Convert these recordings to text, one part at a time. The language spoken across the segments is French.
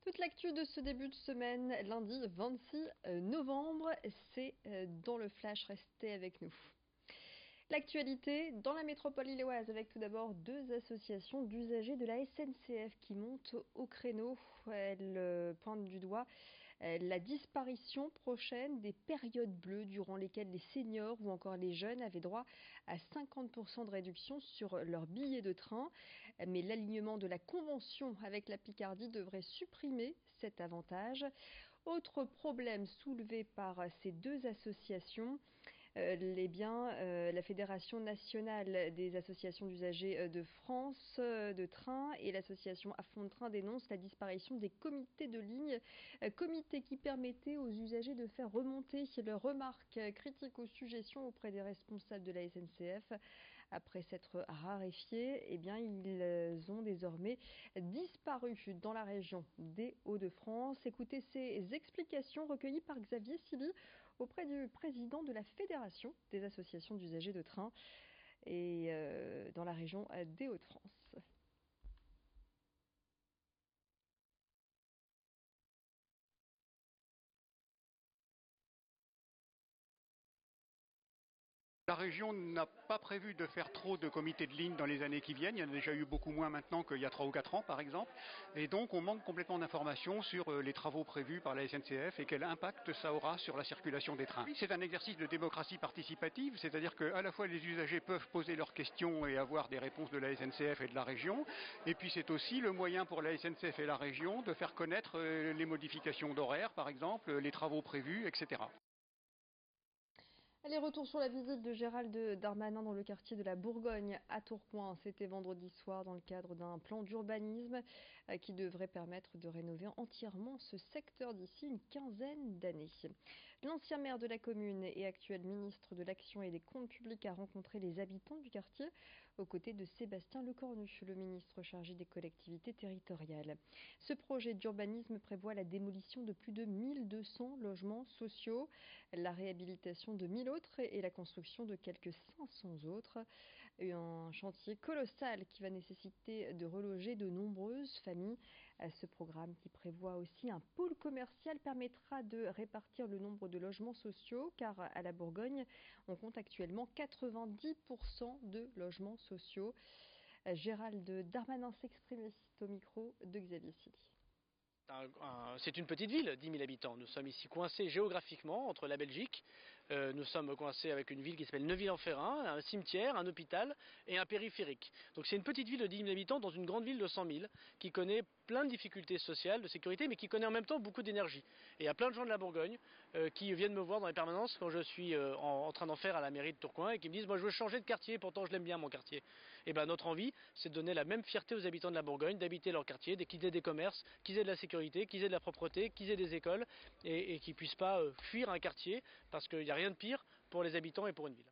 Toute l'actu de ce début de semaine, lundi 26 novembre, c'est dans le flash. Restez avec nous. L'actualité dans la métropole lilloise avec tout d'abord deux associations d'usagers de la SNCF qui montent au créneau. Elles pointent du doigt la disparition prochaine des périodes bleues durant lesquelles les seniors ou encore les jeunes avaient droit à 50% de réduction sur leurs billets de train. Mais l'alignement de la convention avec la Picardie devrait supprimer cet avantage. Autre problème soulevé par ces deux associations, la Fédération nationale des associations d'usagers de France de train et l'association À Fond de Train dénoncent la disparition des comités de ligne, comités qui permettaient aux usagers de faire remonter leurs remarques, critiques ou suggestions auprès des responsables de la SNCF. Après s'être raréfiés, ils ont désormais disparu dans la région des Hauts-de-France. Écoutez ces explications recueillies par Xavier Silly auprès du président de la Fédération des associations d'usagers de train et dans la région des Hauts-de-France. La région n'a pas prévu de faire trop de comités de ligne dans les années qui viennent. Il y en a déjà eu beaucoup moins maintenant qu'il y a 3 ou 4 ans, par exemple. Et donc, on manque complètement d'informations sur les travaux prévus par la SNCF et quel impact ça aura sur la circulation des trains. C'est un exercice de démocratie participative, c'est-à-dire qu'à la fois les usagers peuvent poser leurs questions et avoir des réponses de la SNCF et de la région. Et puis, c'est aussi le moyen pour la SNCF et la région de faire connaître les modifications d'horaire, par exemple, les travaux prévus, etc. Les retours sur la visite de Gérald Darmanin dans le quartier de la Bourgogne à Tourcoing. C'était vendredi soir dans le cadre d'un plan d'urbanisme qui devrait permettre de rénover entièrement ce secteur d'ici une quinzaine d'années. L'ancien maire de la commune et actuel ministre de l'Action et des Comptes publics a rencontré les habitants du quartier aux côtés de Sébastien Lecornu, le ministre chargé des collectivités territoriales. Ce projet d'urbanisme prévoit la démolition de plus de 1200 logements sociaux, la réhabilitation de 1000 autres et la construction de quelques 500 autres. Un chantier colossal qui va nécessiter de reloger de nombreuses familles. Ce programme qui prévoit aussi un pôle commercial permettra de répartir le nombre de logements sociaux car à la Bourgogne, on compte actuellement 90% de logements sociaux. Gérald Darmanin s'exprime au micro de Xavier Silly. C'est une petite ville, 10 000 habitants. Nous sommes ici coincés géographiquement entre la Belgique. Nous sommes coincés avec une ville qui s'appelle Neuville-en-Ferrain, un cimetière, un hôpital et un périphérique. Donc c'est une petite ville de 10 000 habitants dans une grande ville de 100 000 qui connaît plein de difficultés sociales, de sécurité, mais qui connaît en même temps beaucoup d'énergie. Et il y a plein de gens de la Bourgogne qui viennent me voir dans les permanences quand je suis en train d'en faire à la mairie de Tourcoing et qui me disent moi je veux changer de quartier, pourtant je l'aime bien mon quartier. Et bien notre envie c'est de donner la même fierté aux habitants de la Bourgogne d'habiter leur quartier, qu'ils aient des commerces, qu'ils aient de la sécurité, qu'ils aient de la propreté, qu'ils aient des écoles et qu'ils ne puissent pas fuir un quartier parce qu'il n'y a rien de pire pour les habitants et pour une ville.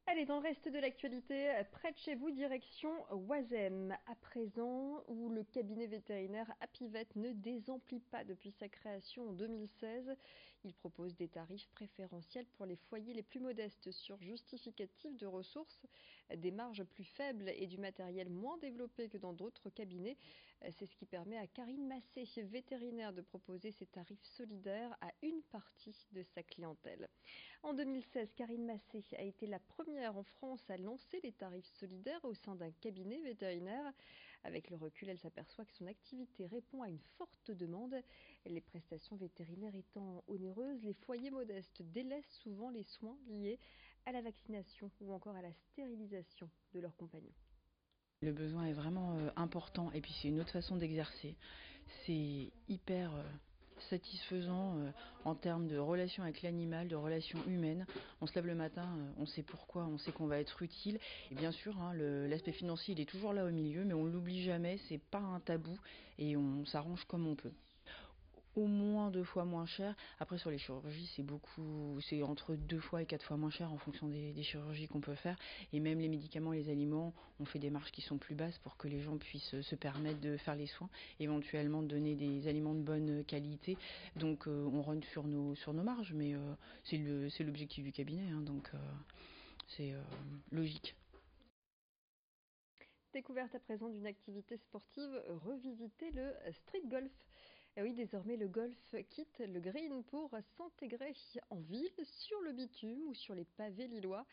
Allez, dans le reste de l'actualité, près de chez vous, direction Oisem, à présent, où le cabinet vétérinaire Apivet ne désemplit pas depuis sa création en 2016. Il propose des tarifs préférentiels pour les foyers les plus modestes sur justificatif de ressources, des marges plus faibles et du matériel moins développé que dans d'autres cabinets. C'est ce qui permet à Karine Massé, vétérinaire, de proposer ces tarifs solidaires à une partie de sa clientèle. En 2016, Karine Massé a été la première en France à lancer les tarifs solidaires au sein d'un cabinet vétérinaire. Avec le recul, elle s'aperçoit que son activité répond à une forte demande. Les prestations vétérinaires étant onéreuses, les foyers modestes délaissent souvent les soins liés à la vaccination ou encore à la stérilisation de leurs compagnons. Le besoin est vraiment important et puis c'est une autre façon d'exercer. C'est hyper satisfaisant en termes de relation avec l'animal, de relation humaine. On se lève le matin, on sait pourquoi, on sait qu'on va être utile. Et bien sûr, l'aspect financier il est toujours là au milieu, mais on l'oublie jamais, c'est pas un tabou et on s'arrange comme on peut. Au moins 2 fois moins cher. Après sur les chirurgies c'est entre 2 fois et 4 fois moins cher en fonction des chirurgies qu'on peut faire. Et même les médicaments et les aliments, on fait des marges qui sont plus basses pour que les gens puissent se permettre de faire les soins, éventuellement de donner des aliments de bonne qualité. Donc on run sur nos marges, mais c'est l'objectif du cabinet, donc c'est logique. découverte à présent d'une activité sportive, revisiter le street golf. Et oui, désormais le golf quitte le green pour s'intégrer en ville, sur le bitume ou sur les pavés lillois.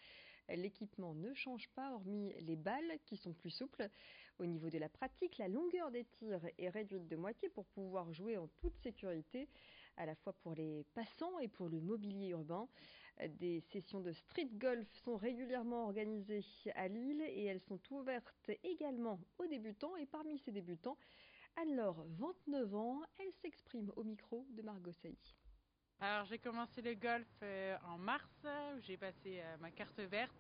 L'équipement ne change pas, hormis les balles qui sont plus souples. Au niveau de la pratique, la longueur des tirs est réduite de moitié pour pouvoir jouer en toute sécurité, à la fois pour les passants et pour le mobilier urbain. Des sessions de street golf sont régulièrement organisées à Lille et elles sont ouvertes également aux débutants. Et parmi ces débutants, Anne-Laure, 29 ans, elle s'exprime au micro de Margot Sailly. Alors j'ai commencé le golf en mars, où j'ai passé ma carte verte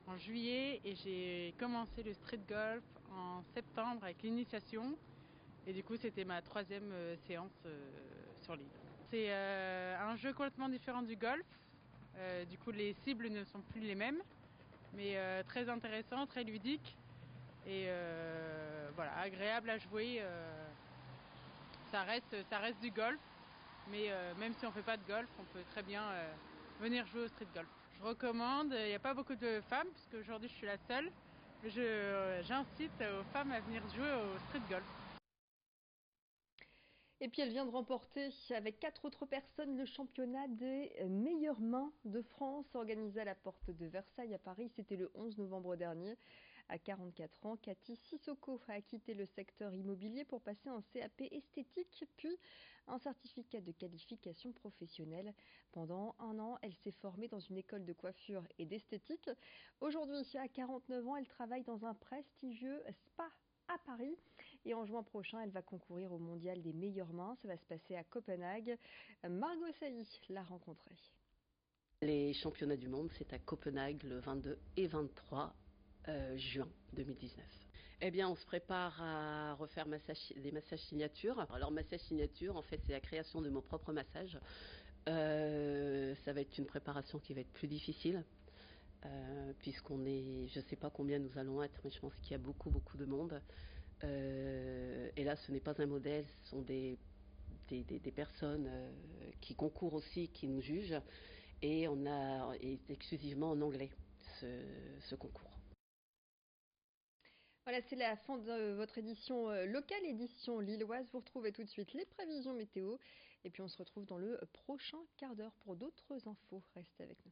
en juillet, et j'ai commencé le street golf en septembre avec l'initiation, et du coup c'était ma 3e séance sur l'île. C'est un jeu complètement différent du golf, du coup les cibles ne sont plus les mêmes, mais très intéressant, très ludique, et voilà, agréable à jouer. Ça reste du golf, mais même si on ne fait pas de golf, on peut très bien venir jouer au street golf. Je recommande, il n'y a pas beaucoup de femmes, puisque aujourd'hui je suis la seule, mais j'incite aux femmes à venir jouer au street golf. Et puis elle vient de remporter avec 4 autres personnes le championnat des meilleures mains de France organisé à la porte de Versailles à Paris. C'était le 11 novembre dernier. À 44 ans, Cathy Sissoko a quitté le secteur immobilier pour passer un CAP esthétique, puis un certificat de qualification professionnelle. Pendant 1 an, elle s'est formée dans une école de coiffure et d'esthétique. Aujourd'hui, à 49 ans, elle travaille dans un prestigieux spa à Paris. Et en juin prochain, elle va concourir au mondial des meilleures mains. Ça va se passer à Copenhague. Margot Sailly l'a rencontrée. Les championnats du monde, c'est à Copenhague le 22 et 23 juin 2019. Eh bien, on se prépare à refaire des massages signatures. Alors, massage signature, en fait, c'est la création de mon propre massage. Ça va être une préparation qui va être plus difficile. Puisqu'on est, je ne sais pas combien nous allons être, mais je pense qu'il y a beaucoup de monde. Et là, ce n'est pas un modèle, ce sont des personnes qui concourent aussi, qui nous jugent. Et on est exclusivement en anglais ce concours. Voilà, c'est la fin de votre édition locale, édition lilloise. Vous retrouvez tout de suite les prévisions météo. Et puis on se retrouve dans le prochain quart d'heure pour d'autres infos. Restez avec nous.